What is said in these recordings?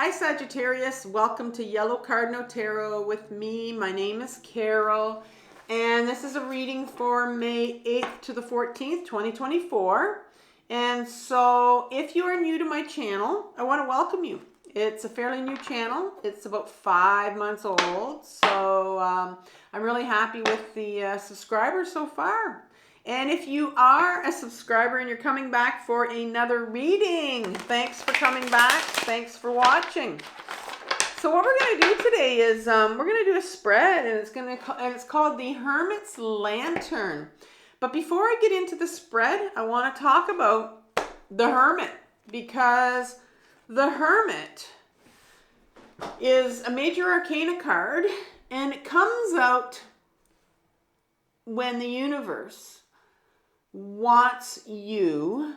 Hi Sagittarius, welcome to Yellow Cardinal Tarot with me. My name is Carol, and this is a reading for May 8th to the 14th, 2024. And so if you are new to my channel, I want to welcome you. It's a fairly new channel. It's about 5 months old, so I'm really happy with the subscribers so far. And if you are a subscriber and you're coming back for another reading, thanks for coming back. Thanks for watching. So what we're going to do today is we're going to do a spread, and it's called the Hermit's Lantern. But before I get into the spread, I want to talk about the Hermit, because the Hermit is a major arcana card, and it comes out when the universe wants you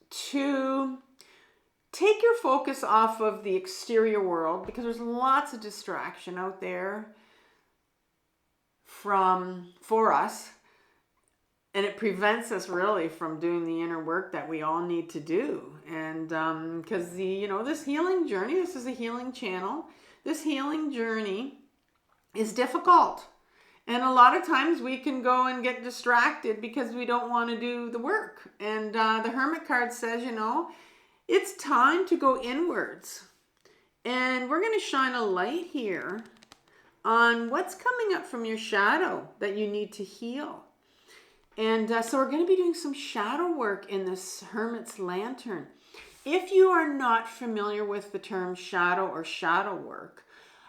to take your focus off of the exterior world, because there's lots of distraction out there for us, and it prevents us really from doing the inner work that we all need to do. And because this healing journey, this is a healing channel, this healing journey is difficult. And a lot of times we can go and get distracted because we don't want to do the work. And the Hermit card says, it's time to go inwards. And we're going to shine a light here on what's coming up from your shadow that you need to heal. And so we're going to be doing some shadow work in this Hermit's Lantern. If you are not familiar with the term shadow or shadow work,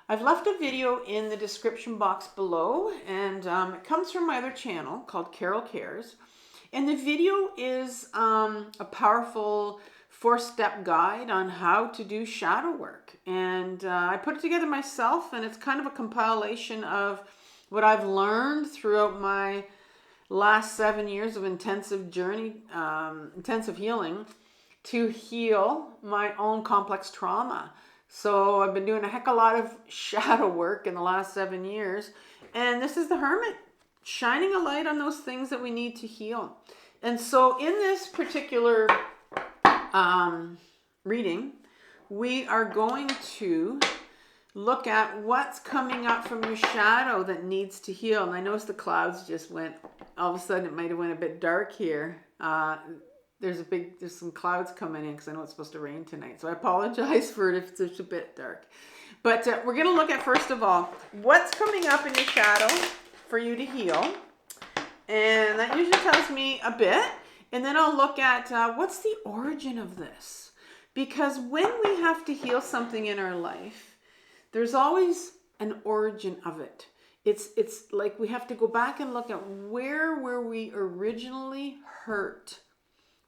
I've left a video in the description box below, and it comes from my other channel called Carol Cares. And the video is a powerful 4-step guide on how to do shadow work. And I put it together myself, and it's kind of a compilation of what I've learned throughout my last 7 years of intensive journey, intensive healing, to heal my own complex trauma. So I've been doing a heck of a lot of shadow work in the last 7 years. And this is the Hermit, shining a light on those things that we need to heal. And so in this particular reading, we are going to look at what's coming up from your shadow that needs to heal. And I noticed the clouds just went, all of a sudden it might have went a bit dark here. There's some clouds coming in because I know it's supposed to rain tonight. So I apologize for it if it's a bit dark. But we're going to look at, first of all, what's coming up in your shadow for you to heal. And that usually tells me a bit. And then I'll look at what's the origin of this. Because when we have to heal something in our life, there's always an origin of it. It's like we have to go back and look at where were we originally hurt.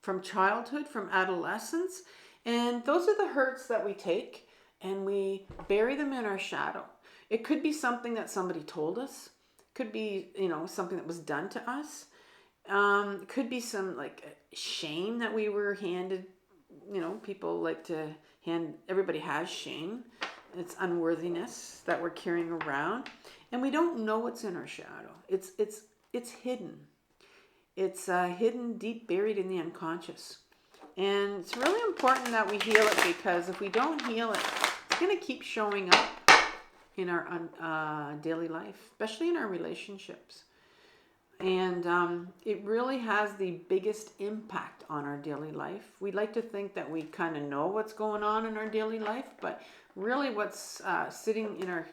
From childhood, from adolescence. And those are the hurts that we take and we bury them in our shadow. It could be something that somebody told us. It could be, something that was done to us. It could be some shame that we were handed. People like to everybody has shame. It's unworthiness that we're carrying around. And we don't know what's in our shadow. It's hidden. It's hidden deep, buried in the unconscious. And it's really important that we heal it, because if we don't heal it, it's going to keep showing up in our daily life, especially in our relationships. And it really has the biggest impact on our daily life. We like to think that we kind of know what's going on in our daily life, but really what's sitting in our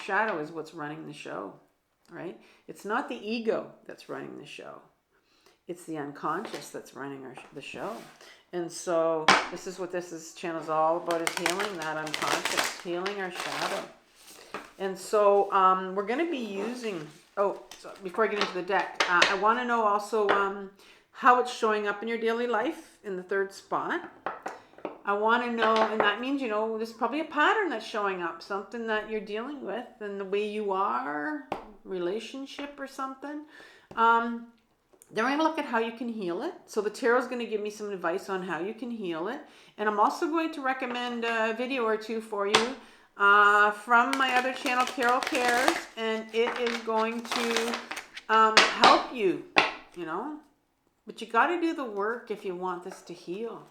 shadow is what's running the show, right? It's not the ego that's running the show. It's the unconscious that's running the show. And so this is what this channel is all about, is healing that unconscious, healing our shadow. And so we're going to be using, so before I get into the deck, I want to know also how it's showing up in your daily life in the 3rd spot. I want to know, and that means, there's probably a pattern that's showing up, something that you're dealing with, and the way you are, relationship or something. Then we're going to look at how you can heal it. So the tarot is going to give me some advice on how you can heal it. And I'm also going to recommend a video or two for you from my other channel, Carol Cares. And it is going to help you, But you got to do the work if you want this to heal.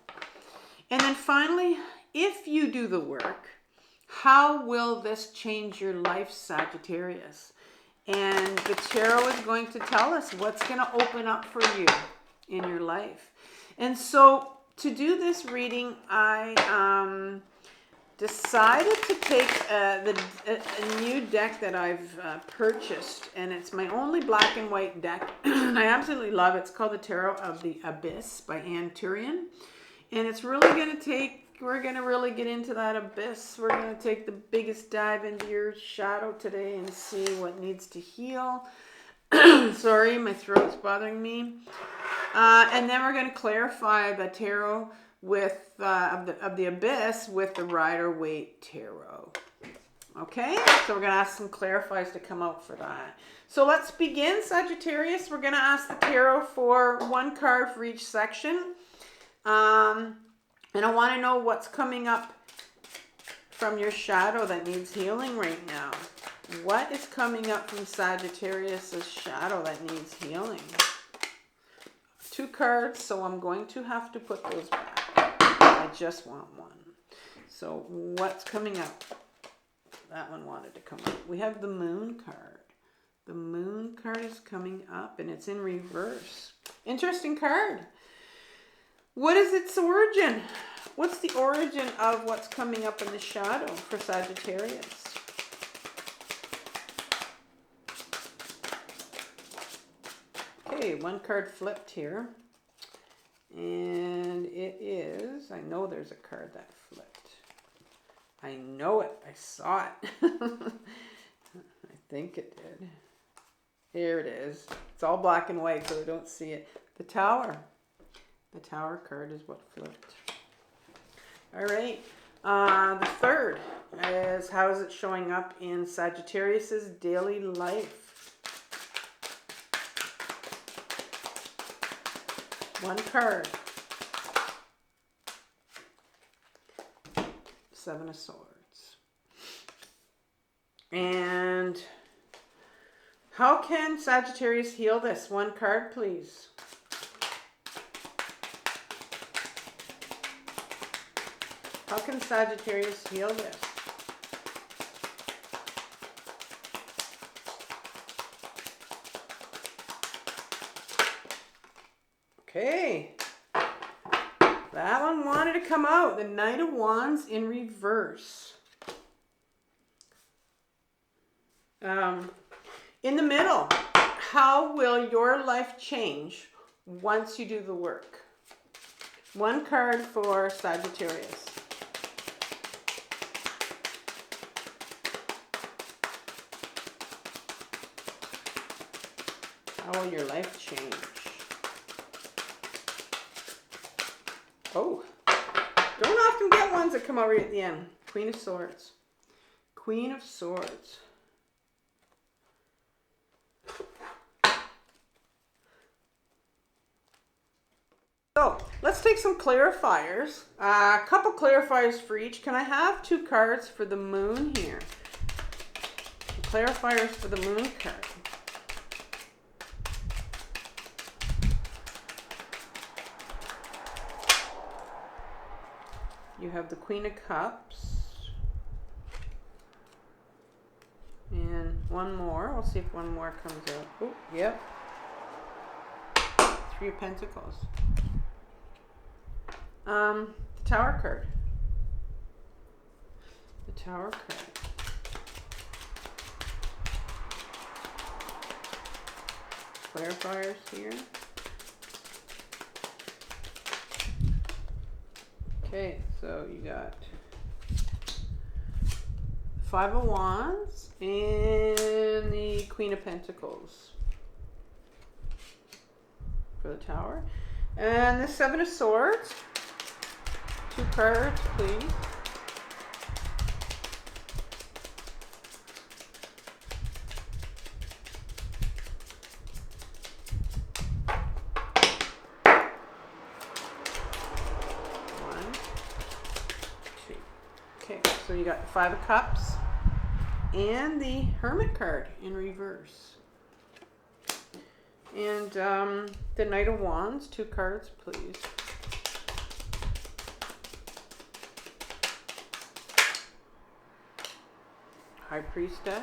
And then finally, if you do the work, How will this change your life, Sagittarius? And the tarot is going to tell us what's going to open up for you in your life. And so to do this reading, I decided to take a new deck that I've purchased, and it's my only black and white deck. And I absolutely love it. It's called the Tarot of the Abyss by Tourian. And it's really going to take, we're going to really get into that abyss. We're going to take the biggest dive into your shadow today and see what needs to heal. Sorry, my throat's bothering me. And then we're going to clarify the tarot with of the Abyss with the Rider-Waite tarot. Okay, so we're going to ask some clarifiers to come out for that. So let's begin, Sagittarius. We're going to ask the tarot for one card for each section. And I want to know what's coming up from your shadow that needs healing right now. What is coming up from Sagittarius's shadow that needs healing? 2 cards, so I'm going to have to put those back. I just want one. So what's coming up? That one wanted to come up. We have the Moon card. The Moon card is coming up, and it's in reverse. Interesting card. What is its origin? What's the origin of what's coming up in the shadow for Sagittarius? Okay, one card flipped here. And it is, I know there's a card that flipped. I know it. I saw it. I think it did. Here it is. It's all black and white, so I don't see it. The Tower. The Tower card is what flipped. All right. The third is, how is it showing up in Sagittarius's daily life? One card. 7 of Swords. And how can Sagittarius heal this? One card, please. How can Sagittarius heal this? Okay. That one wanted to come out. The Knight of Wands in reverse. In the middle, how will your life change once you do the work? One card for Sagittarius. How will your life change? Oh, don't often get ones that come out right at the end. Queen of Swords. Queen of Swords. So, let's take some clarifiers. A couple clarifiers for each. Can I have 2 cards for the Moon here? Clarifiers for the Moon card. You have the Queen of Cups. And one more. We'll see if one more comes out. Oh, yep. 3 of Pentacles. The Tower card. The Tower card. Clarifiers here. Okay, so you got 5 of Wands and the Queen of Pentacles for the Tower. And the 7 of Swords. 2 cards, please. So you got the 5 of Cups and the Hermit card in reverse. And the Knight of Wands, 2 cards, please. High Priestess.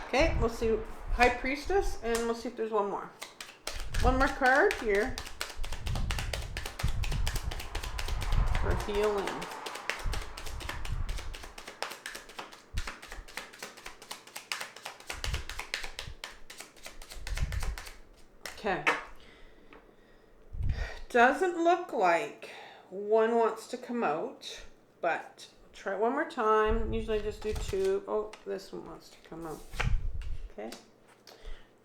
Okay, we'll see High Priestess, and we'll see if there's one more. One more card here for healing. Okay. Doesn't look like one wants to come out, but try it one more time. Usually I just do two. Oh, this one wants to come out. Okay.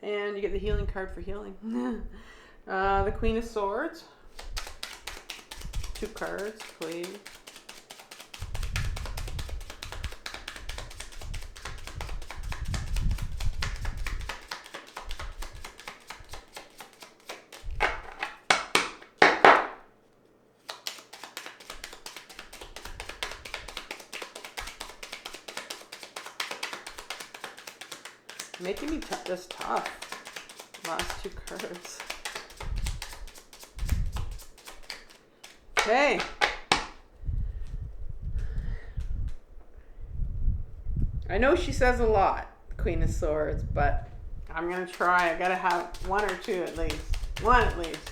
And you get the healing card for healing. The Queen of Swords. 2 cards, please. Making me this tough. Last 2 cards. Okay. I know she says a lot, Queen of Swords, but I'm going to try. I got to have 1 or 2 at least. 1 at least.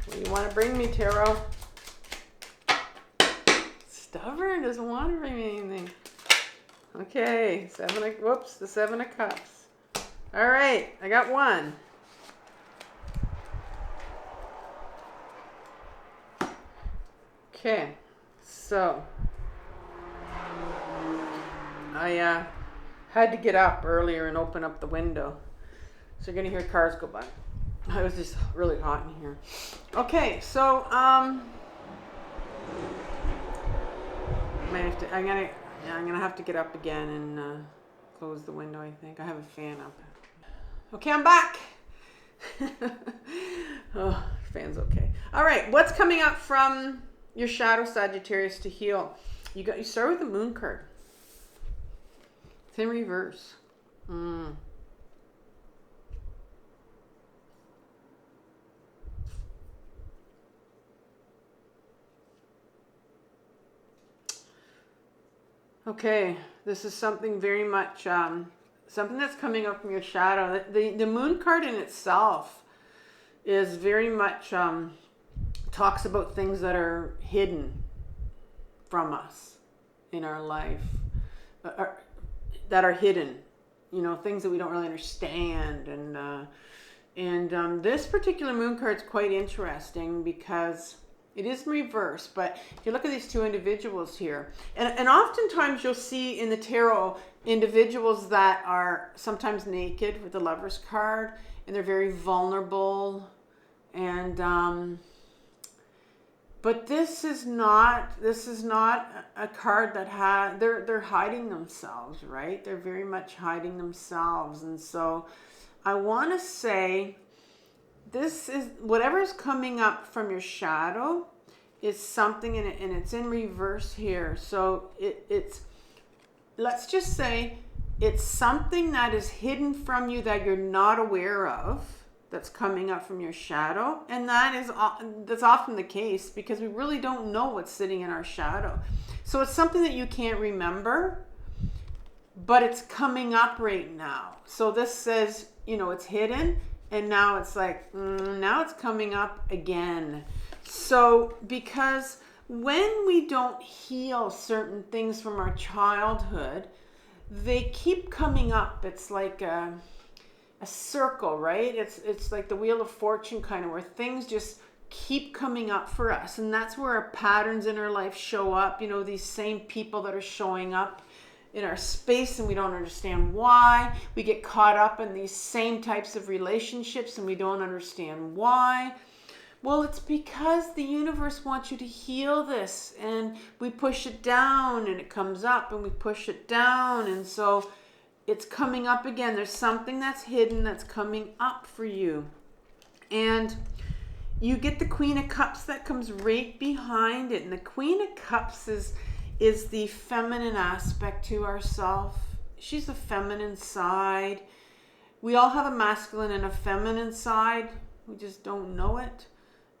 What do you want to bring me, Tarot? Stubborn, doesn't want to bring me anything. Okay, the 7 of Cups. All right, I got 1. Okay, so I had to get up earlier and open up the window. So you're gonna hear cars go by. It was just really hot in here. Okay, so I'm gonna have to get up again and close the window. I think I have a fan up. Okay, I'm back. Oh, fan's okay. All right, what's coming up from your shadow, Sagittarius, to heal? You start with the Moon card. It's in reverse. Okay, this is something very much, something that's coming up from your shadow. The Moon card in itself is very much, talks about things that are hidden from us in our life, that are hidden, you know, things that we don't really understand. And this particular Moon card is quite interesting because it is in reverse, but if you look at these 2 individuals here, and oftentimes you'll see in the tarot individuals that are sometimes naked with the Lover's card, and they're very vulnerable, and but this is not a card that they're hiding themselves, right? They're very much hiding themselves, and so I want to say, this is whatever's coming up from your shadow is something in it, and it's in reverse here. So it's, let's just say it's something that is hidden from you that you're not aware of, that's coming up from your shadow. And that's often the case because we really don't know what's sitting in our shadow. So it's something that you can't remember, but it's coming up right now. So this says, you know, it's hidden. And now it's like, now it's coming up again. So because when we don't heal certain things from our childhood, they keep coming up. It's like a circle, right? It's like the Wheel of Fortune kind of, where things just keep coming up for us. And that's where our patterns in our life show up. You know, these same people that are showing up in our space, and we don't understand why. We get caught up in these same types of relationships and we don't understand why. Well, it's because the universe wants you to heal this, and we push it down and it comes up, and we push it down, and so it's coming up again. There's something that's hidden that's coming up for you. And you get the Queen of Cups that comes right behind it, and the Queen of Cups is is the feminine aspect to ourself. She's the feminine side. We all have a masculine and a feminine side. We just don't know it.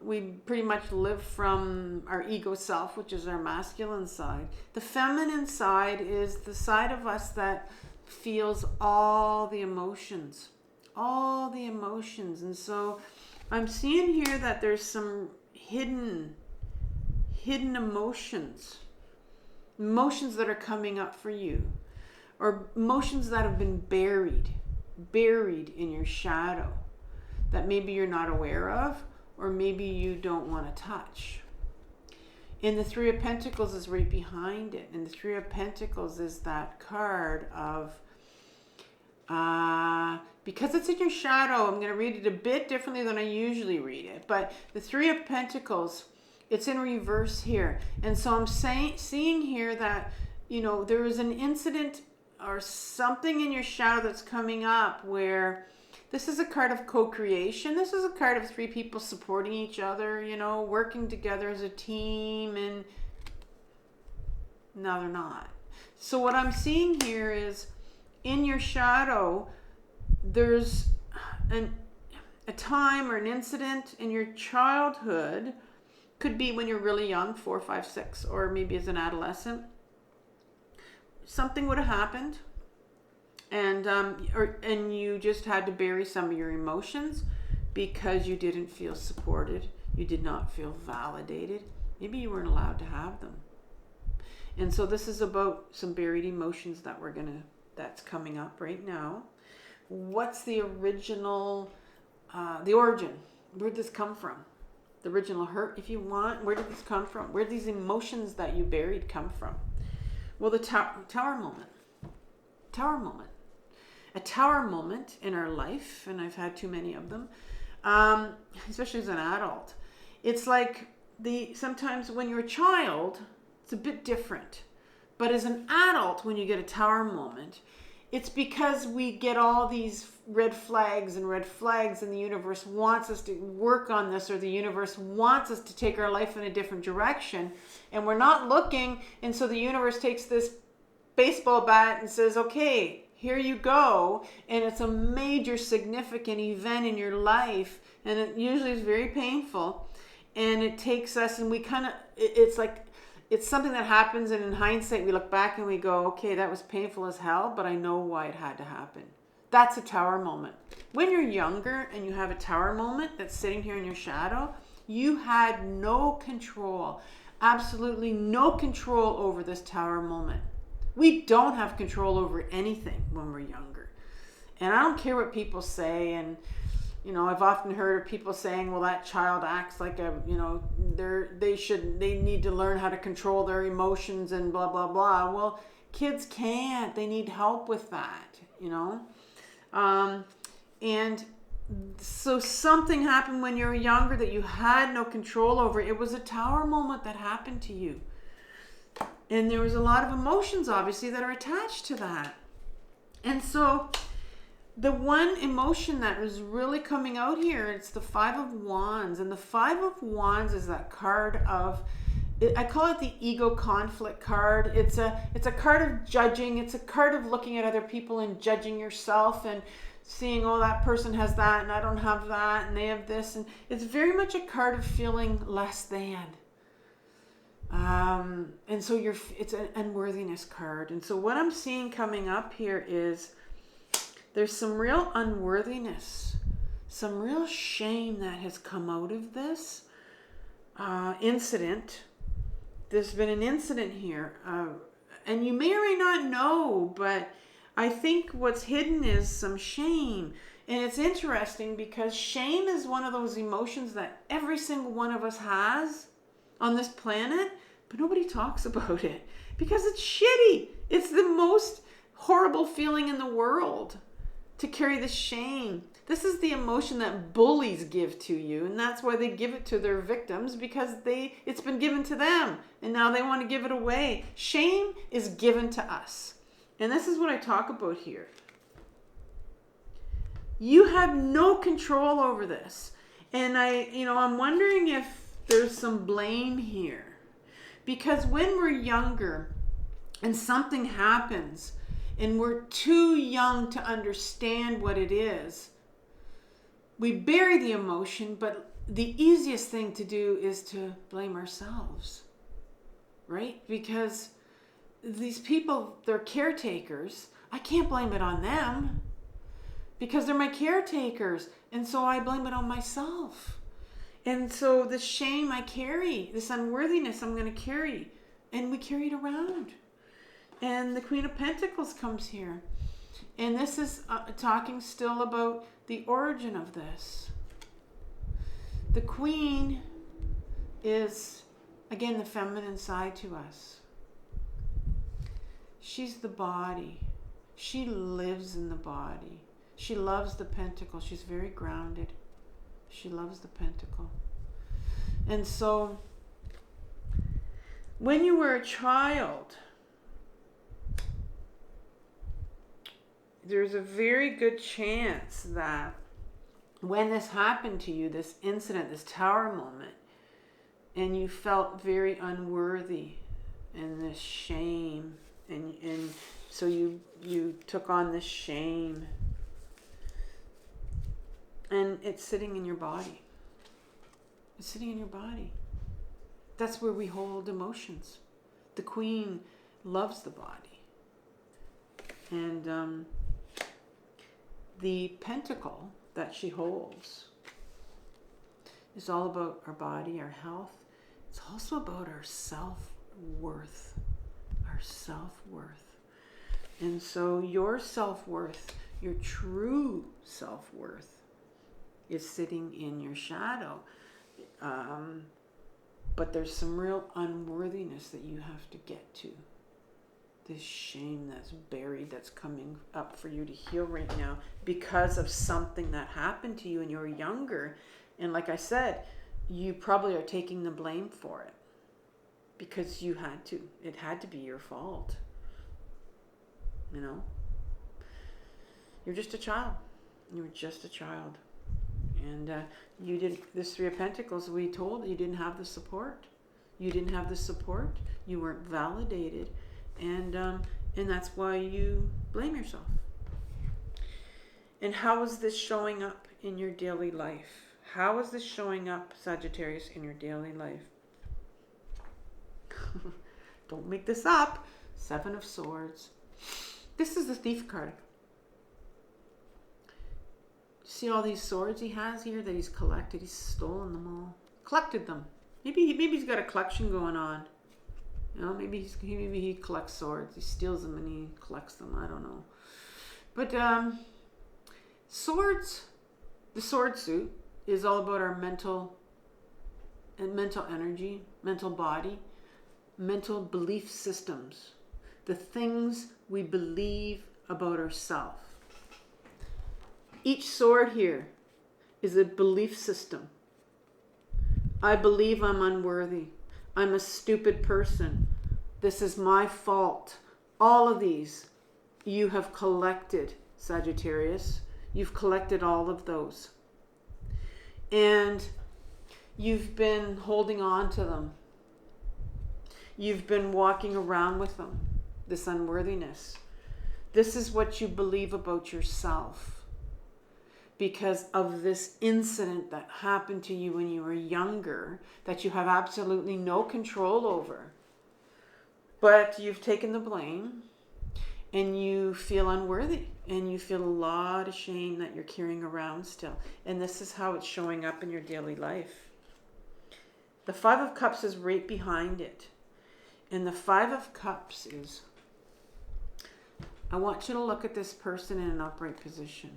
We pretty much live from our ego self, which is our masculine side. The feminine side is the side of us that feels all the emotions. All the emotions. And so I'm seeing here that there's some hidden emotions. Emotions that are coming up for you. Or emotions that have been buried in your shadow. That maybe you're not aware of, or maybe you don't want to touch. And the Three of Pentacles is right behind it. And the Three of Pentacles is that card of, because it's in your shadow, I'm going to read it a bit differently than I usually read it. But the Three of Pentacles, it's in reverse here. And so I'm seeing here that, you know, there is an incident or something in your shadow that's coming up where this is a card of co-creation. This is a card of three people supporting each other, you know, working together as a team, and now they're not. So what I'm seeing here is in your shadow, there's a time or an incident in your childhood. Could be when you're really young, 4, 5, 6, or maybe as an adolescent. Something would have happened. And you just had to bury some of your emotions because you didn't feel supported. You did not feel validated. Maybe you weren't allowed to have them. And so this is about some buried emotions that's coming up right now. What's the original, the origin? Where did this come from? The original hurt, if you want. Where did this come from? Where did these emotions that you buried come from? Well, the tower moment. Tower moment. A tower moment in our life, and I've had too many of them, especially as an adult. It's like sometimes when you're a child, it's a bit different. But as an adult, when you get a tower moment, it's because we get all these red flags, and the universe wants us to work on this, or the universe wants us to take our life in a different direction, and we're not looking, and so the universe takes this baseball bat and says, okay, here you go, and it's a major significant event in your life, and it usually is very painful, and it takes us, and we kind of, it's like, it's something that happens, and in hindsight we look back and we go, okay, that was painful as hell, but I know why it had to happen. That's a tower moment. When you're younger and you have a tower moment that's sitting here in your shadow, you had no control, absolutely no control over this tower moment. We don't have control over anything when we're younger. And I don't care what people say. And, you know, I've often heard of people saying, well, that child acts like they need to learn how to control their emotions and blah, blah, blah. Well, kids can't. They need help with that, you know. And so something happened when you were younger that you had no control over. It was a tower moment that happened to you. And there was a lot of emotions, obviously, that are attached to that. And so the one emotion that was really coming out here, it's the Five of Wands. And the Five of Wands is that card of, I call it the ego conflict card. It's a card of judging. It's a card of looking at other people and judging yourself and seeing, oh, that person has that and I don't have that and they have this. And it's very much a card of feeling less than. And so it's an unworthiness card. And so what I'm seeing coming up here is there's some real unworthiness, some real shame that has come out of this incident. There's been an incident here, and you may or may not know, but I think what's hidden is some shame. And it's interesting because shame is one of those emotions that every single one of us has on this planet, but nobody talks about it because it's shitty. It's the most horrible feeling in the world to carry the shame. This is the emotion that bullies give to you, and that's why they give it to their victims, because it's been given to them and now they want to give it away. Shame is given to us. And this is what I talk about here. You have no control over this. And I'm wondering if there's some blame here. Because when we're younger and something happens and we're too young to understand what it is, we bury the emotion, but the easiest thing to do is to blame ourselves, right? Because these people, they're caretakers. I can't blame it on them because they're my caretakers. And so I blame it on myself. And so the shame I carry, this unworthiness I'm going to carry, and we carry it around. And the Queen of Pentacles comes here. And this is talking still about the origin of this. The Queen is, again, the feminine side to us. She's the body. She lives in the body. She loves the pentacle. She's very grounded. She loves the pentacle. And so, when you were a child, there's a very good chance that when this happened to you, this incident, this tower moment, and you felt very unworthy and this shame, and so you took on this shame, and it's sitting in your body. It's sitting in your body. That's where we hold emotions. The Queen loves the body. And the pentacle that she holds is all about our body, our health. It's also about our self-worth. Our self-worth. And so your self-worth, your true self-worth, is sitting in your shadow. But there's some real unworthiness that you have to get to. This shame that's buried, that's coming up for you to heal right now because of something that happened to you when you were younger. And like I said, you probably are taking the blame for it because you had to. It had to be your fault. You know? You're just a child. You were just a child. And you didn't, this Three of Pentacles, we told that you didn't have the support. You didn't have the support. You weren't validated. And that's why you blame yourself. And how is this showing up in your daily life? How is this showing up, Sagittarius, in your daily life? Don't make this up. Seven of Swords. This is the Thief card. See all these swords he has here that he's collected? He's stolen them all. Collected them. Maybe he's got a collection going on. You know, maybe he collects swords. He steals them and he collects them. I don't know. But swords, the sword suit is all about our mental energy, mental body, mental belief systems, the things we believe about ourselves. Each sword here is a belief system. I believe I'm unworthy. I'm a stupid person. This is my fault. All of these you have collected, Sagittarius. You've collected all of those. And you've been holding on to them. You've been walking around with them, this unworthiness. This is what you believe about yourself because of this incident that happened to you when you were younger that you have absolutely no control over. But you've taken the blame and you feel unworthy and you feel a lot of shame that you're carrying around still. And this is how it's showing up in your daily life. The Five of Cups is right behind it. And the Five of Cups is, I want you to look at this person in an upright position.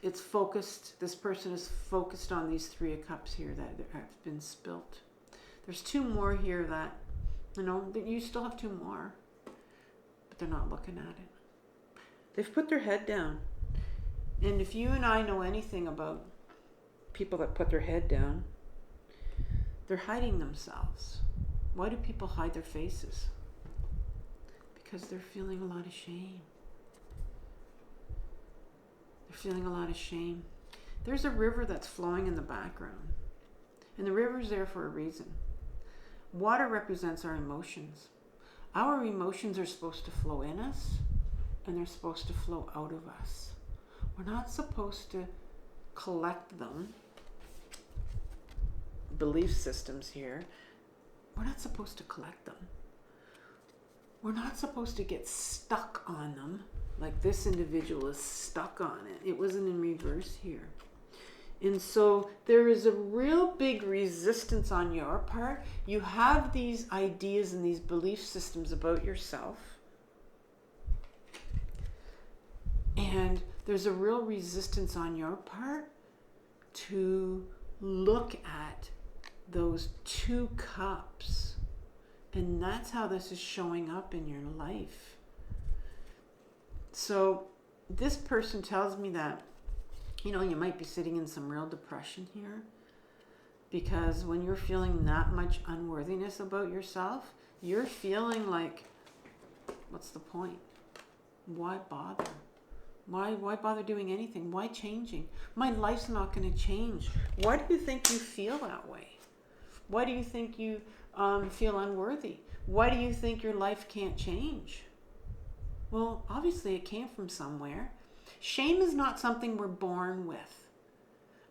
It's focused, this person is focused on these Three of Cups here that have been spilt. There's two more here that, you know, you still have two more, but they're not looking at it. They've put their head down. And if you and I know anything about people that put their head down, they're hiding themselves. Why do people hide their faces? Because they're feeling a lot of shame. They're feeling a lot of shame. there's a river that's flowing in the background. And the river's there for a reason. Water represents our emotions. Our emotions are supposed to flow in us, and they're supposed to flow out of us. We're not supposed to collect them. Belief systems here. We're not supposed to collect them. We're not supposed to get stuck on them, like this individual is stuck on it. It wasn't in reverse here. And so there is a real big resistance on your part. You have these ideas and these belief systems about yourself. And there's a real resistance on your part to look at those 2 cups. And that's how this is showing up in your life. So this person tells me that, you know, you might be sitting in some real depression here, because when you're feeling that much unworthiness about yourself, you're feeling like, what's the point? Why bother? Why bother doing anything? Why changing? My life's not going to change. Why do you think you feel that way? Why do you think you feel unworthy? Why do you think your life can't change? Well, obviously it came from somewhere. Shame is not something we're born with.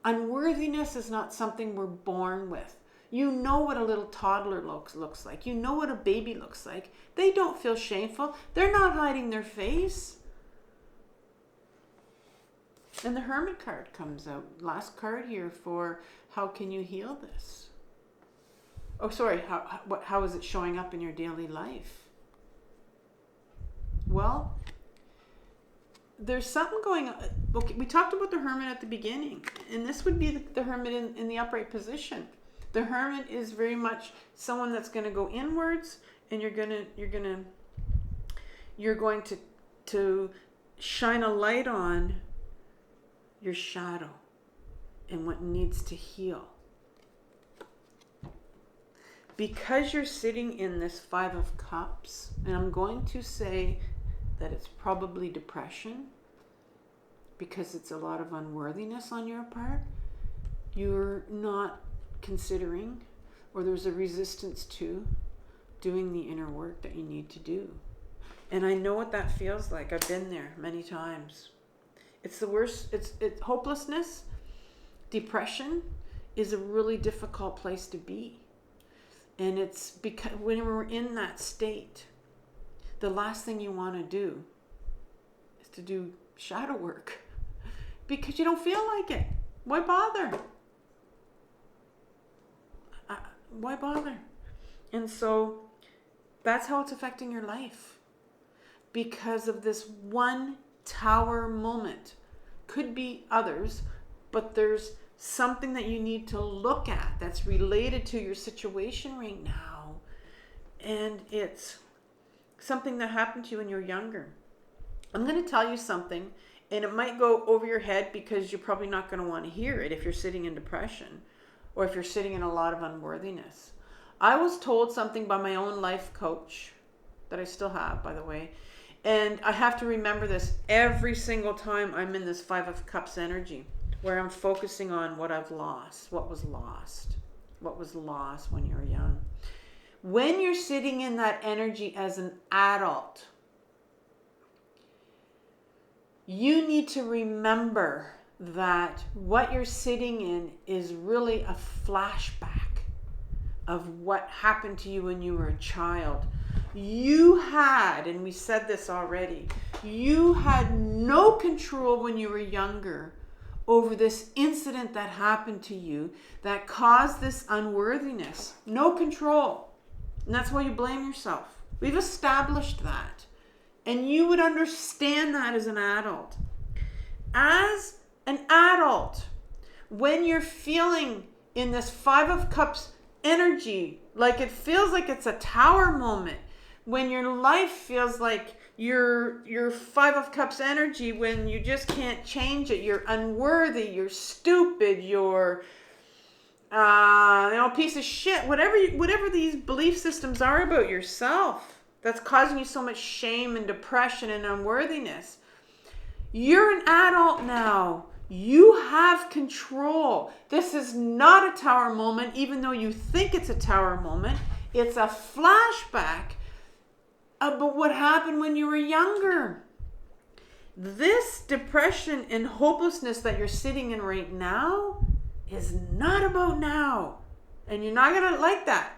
Unworthiness is not something we're born with. You know what a little toddler looks like. You know what a baby looks like. They don't feel shameful. They're not hiding their face. And the Hermit card comes out. Last card here for how can you heal this? Oh, sorry. How is it showing up in your daily life? Well, there's something going on. Okay, we talked about the Hermit at the beginning, and this would be the Hermit in the upright position. The Hermit is very much someone that's going to go inwards, and you're going to shine a light on your shadow and what needs to heal. Because you're sitting in this 5 of Cups, and I'm going to say that it's probably depression, because it's a lot of unworthiness on your part. You're not considering, or there's a resistance to doing the inner work that you need to do. And I know what that feels like. I've been there many times. It's the worst. It's hopelessness. Depression is a really difficult place to be. And it's because when we're in that state, the last thing you want to do is to do shadow work, because you don't feel like it. Why bother? Why bother? And so that's how it's affecting your life, because of this one tower moment. Could be others, but there's something that you need to look at that's related to your situation right now. And it's something that happened to you when you were younger. I'm going to tell you something, and it might go over your head because you're probably not going to want to hear it if you're sitting in depression or if you're sitting in a lot of unworthiness. I was told something by my own life coach that I still have, by the way. And I have to remember this every single time I'm in this 5 of Cups energy, where I'm focusing on what I've lost, what was lost when you were young. When you're sitting in that energy as an adult, you need to remember that what you're sitting in is really a flashback of what happened to you when you were a child. You had, and we said this already, you had no control when you were younger over this incident that happened to you that caused this unworthiness. No control. And that's why you blame yourself. We've established that. And you would understand that as an adult. As an adult, when you're feeling in this 5 of Cups energy, like it feels like it's a tower moment, when your life feels like your 5 of Cups energy, when you just can't change it, you're unworthy, you're stupid, you're piece of shit, whatever these belief systems are about yourself that's causing you so much shame and depression and unworthiness. You're an adult now. You have control. This is not a tower moment, even though you think it's a tower moment. It's a flashback about what happened when you were younger. This depression and hopelessness that you're sitting in right now is not about now. And you're not going to like that.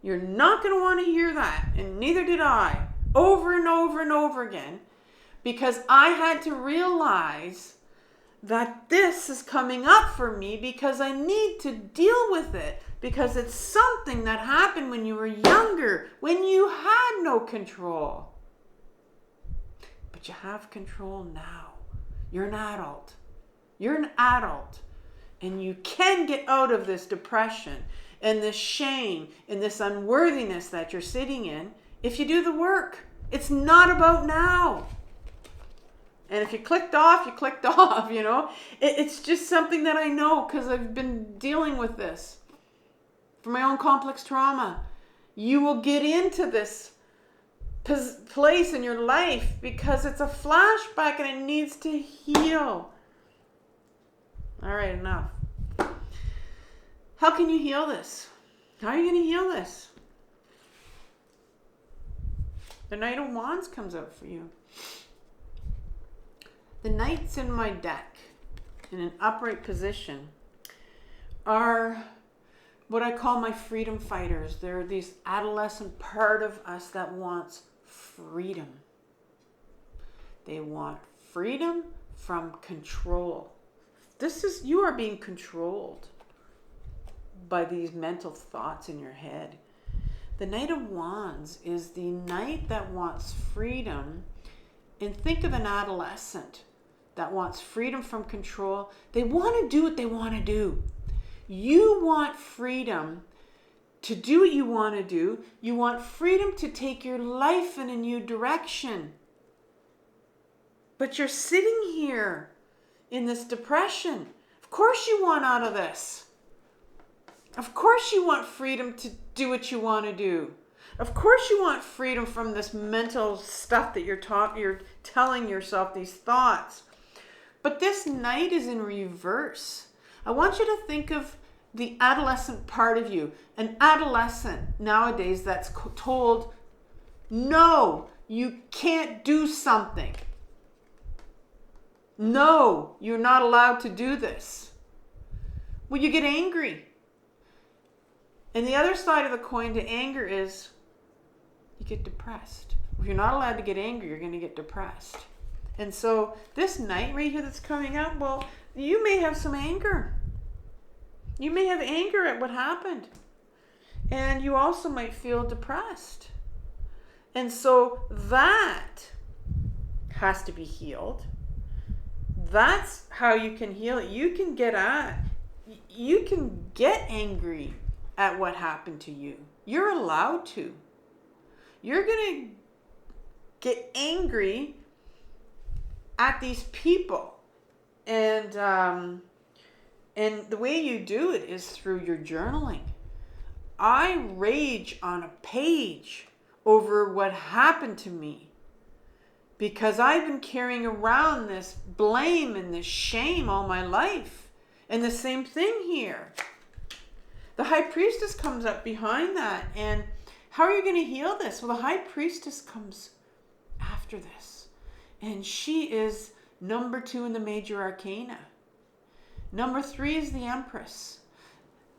You're not going to want to hear that. And neither did I. Over and over and over again. Because I had to realize that this is coming up for me because I need to deal with it. Because it's something that happened when you were younger, when you had no control. But you have control now. You're an adult. You're an adult. And you can get out of this depression and this shame and this unworthiness that you're sitting in if you do the work. It's not about now. And if you clicked off, you clicked off, you know. It's just something that I know because I've been dealing with this for my own complex trauma. You will get into this place in your life because it's a flashback and it needs to heal. All right, enough. How can you heal this? How are you going to heal this? The Knight of Wands comes out for you. The knights in my deck, in an upright position, are what I call my freedom fighters. They're this adolescent part of us that wants freedom. They want freedom from control. You are being controlled by these mental thoughts in your head. The Knight of Wands is the knight that wants freedom. And think of an adolescent that wants freedom from control. They want to do what they want to do. You want freedom to do what you want to do. You want freedom to take your life in a new direction. But you're sitting here in this depression. Of course you want out of this. Of course you want freedom to do what you want to do. Of course you want freedom from this mental stuff that you're telling yourself, these thoughts. But this knight is in reverse. I want you to think of the adolescent part of you. An adolescent nowadays that's told, no, you can't do something. No, you're not allowed to do this. Well, you get angry. And the other side of the coin to anger is you get depressed. If you're not allowed to get angry, you're going to get depressed. And so this knight right here that's coming up, well, you may have some anger. You may have anger at what happened. And you also might feel depressed. And so that has to be healed. That's how you can heal it. You can get angry at what happened to you. You're allowed to. You're going to get angry at these people. And the way you do it is through your journaling. I rage on a page over what happened to me because I've been carrying around this blame and this shame all my life. And the same thing here. The High Priestess comes up behind that. And how are you going to heal this? Well, the High Priestess comes after this. And she is number 2 in the major arcana. Number 3 is the Empress.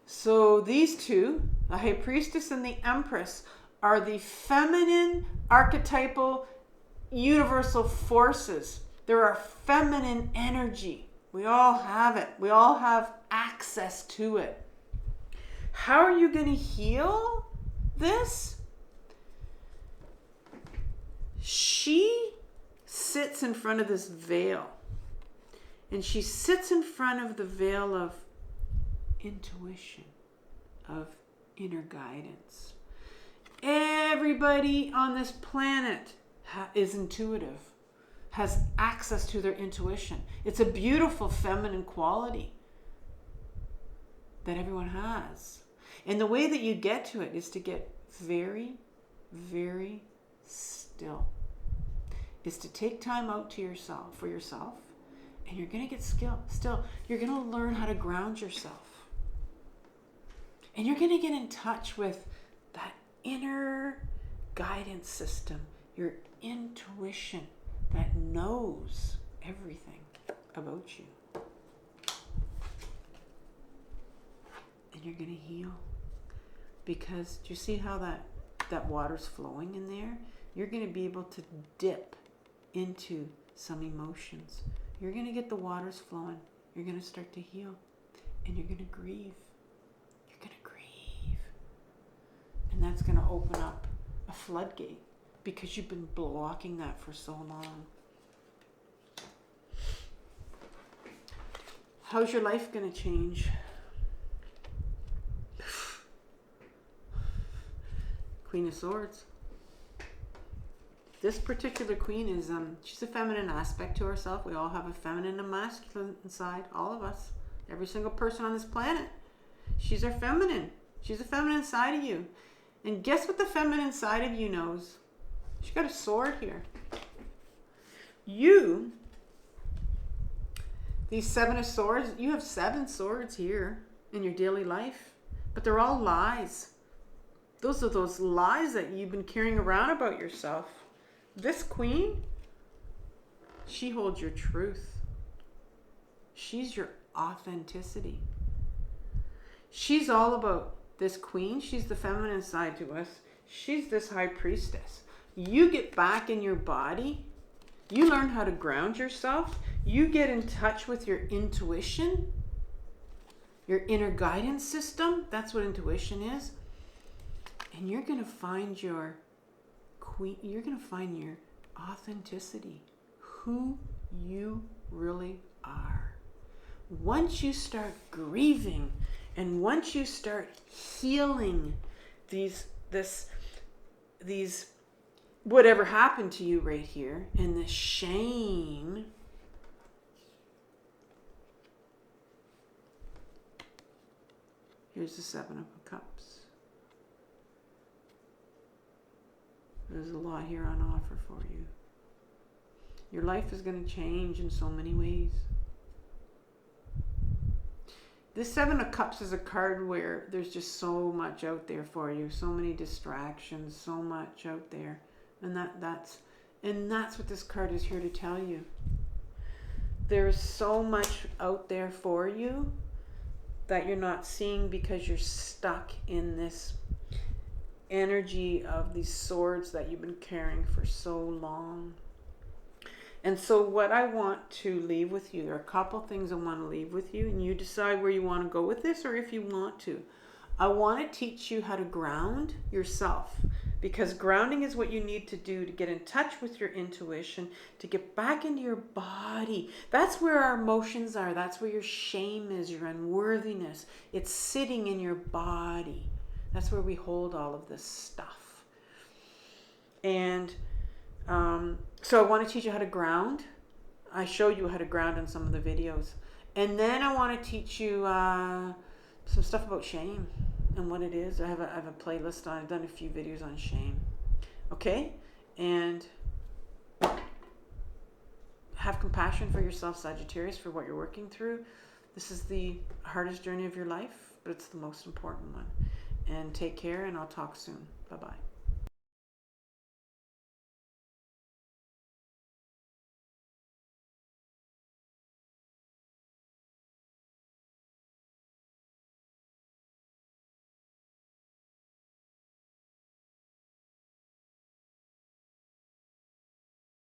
So these two, the High Priestess and the Empress, are the feminine archetypal universal forces. They're our feminine energy. We all have it. We all have access to it. How are you going to heal this? She sits in front of this veil. And she sits in front of the veil of intuition, of inner guidance. Everybody on this planet is intuitive, has access to their intuition. It's a beautiful feminine quality that everyone has. And the way that you get to it is to get very, very still. Is to take time out for yourself And you're going to get still. You're going to learn how to ground yourself. And you're going to get in touch with that inner guidance system, your intuition that knows everything about you. And you're going to heal. Because do you see how that water's flowing in there? You're going to be able to dip into some emotions. You're going to get the waters flowing. You're going to start to heal. And you're going to grieve. You're going to grieve. And that's going to open up a floodgate because you've been blocking that for so long. How's your life going to change? Queen of Swords. This particular queen is, she's a feminine aspect to herself. We all have a feminine and masculine inside, all of us. Every single person on this planet. She's our feminine. She's a feminine side of you. And guess what the feminine side of you knows? She's got a sword here. You, these 7 of swords, you have 7 swords here in your daily life. But they're all lies. Those are those lies that you've been carrying around about yourself. This queen, she holds your truth. She's your authenticity. She's all about this queen. She's the feminine side to us. She's this high priestess. You get back in your body. You learn how to ground yourself. You get in touch with your intuition, your inner guidance system. That's what intuition is. And you're going to find your queen. You're going to find your authenticity, who you really are. Once you start grieving and once you start healing these whatever happened to you right here and the shame, here's the 7 of Cups. There's a lot here on offer for you. Your life is going to change in so many ways. This 7 of Cups is a card where there's just so much out there for you. So many distractions, so much out there. And that's what this card is here to tell you. There's so much out there for you that you're not seeing because you're stuck in this energy of these swords that you've been carrying for so long. And so what I want to leave with you, there are a couple things I want to leave with you, and you decide where you want to go with this or if you want to. I want to teach you how to ground yourself, because grounding is what you need to do to get in touch with your intuition, to get back into your body. That's where our emotions are. That's where your shame is, your unworthiness. It's sitting in your body. That's where we hold all of this stuff. And so I want to teach you how to ground. I show you how to ground in some of the videos. And then I want to teach you some stuff about shame and what it is. I have a playlist on. I've done a few videos on shame. Okay? And have compassion for yourself, Sagittarius, for what you're working through. This is the hardest journey of your life, but it's the most important one. And take care, and I'll talk soon. Bye-bye.